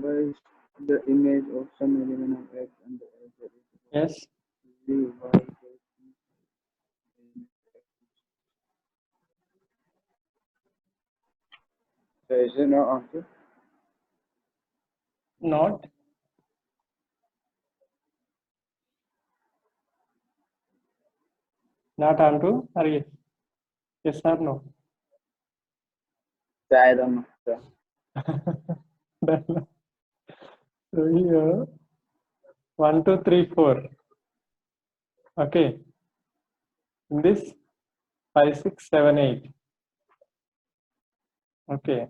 number is the image of some element of X and the X. Yes. V, Y, so is it not answer? Not. Not onto, or yes? Yes or no? I don't know. So here 1, 2, 3, 4. Okay. In this 5, 6, 7, 8. Okay.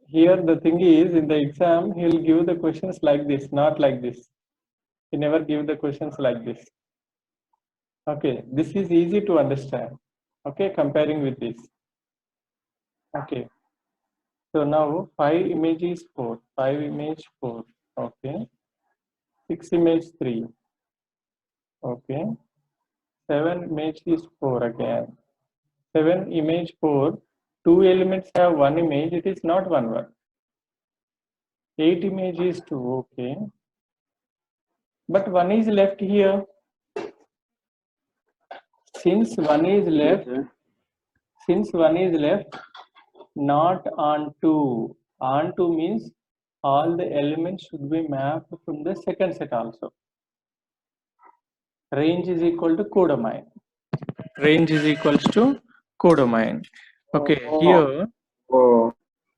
Here the thing is, in the exam he will give the questions like this, not like this. He never give the questions like this. Okay, this is easy to understand. Okay, comparing with this. Okay. So now 5 image is 4, 5 image 4. Okay. 6 image 3. Okay. 7 image is 4 again. 7 image 4. 2 elements have 1 image. It is not 1 1. 8 image is 2. Okay. But 1 is left here. Since 1 is left, not onto. Onto means all the elements should be mapped from the second set also. Range is equal to codomain. Range is equals to codomain. Okay, here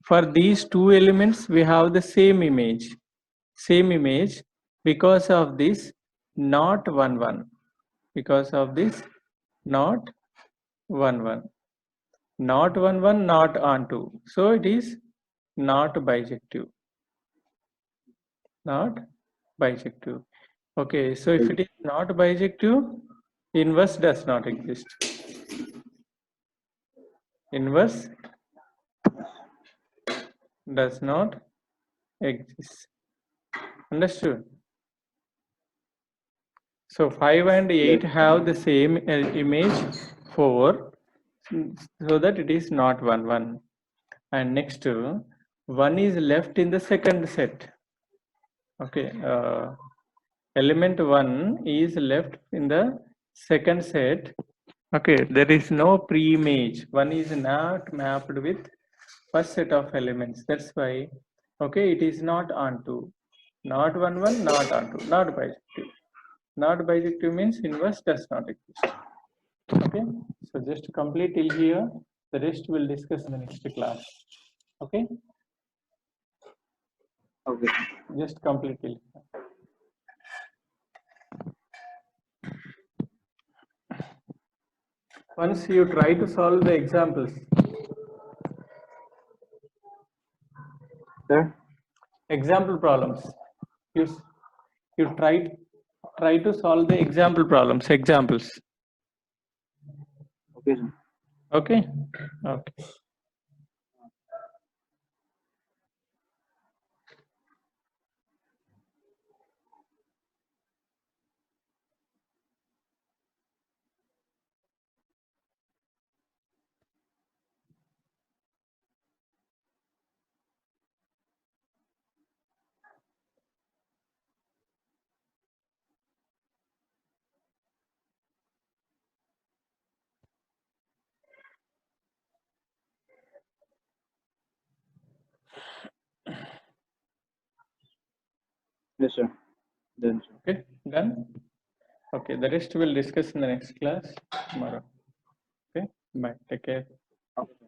for these 2 elements we have the same image. Same image because of this not 1 1. Because of this not 1 1. Not 1 1, not onto. So it is not bijective. Not bijective. Okay, so if it is not bijective, inverse does not exist. Inverse does not exist. Understood? So 5 and 8 have the same image 4, so that it is not 1 1. And next 1 is left in the second set. Okay, element 1 is left in the second set. Okay, there is no pre-image. 1 is not mapped with first set of elements. That's why, okay, it is not onto. Not 1 1, not onto, not bijective. Not bijective means inverse does not exist. Okay, so just complete till here. The rest we'll discuss in the next class. Okay. Okay. Just complete till here. Once you try to solve the examples. Sir? Example problems. You try to solve the example problems. Examples. Okay, sir. Okay. Okay. Yes, sir. Done, sir. Okay. Done. Okay. The rest we'll discuss in the next class tomorrow. Okay. Bye. Take care. Okay.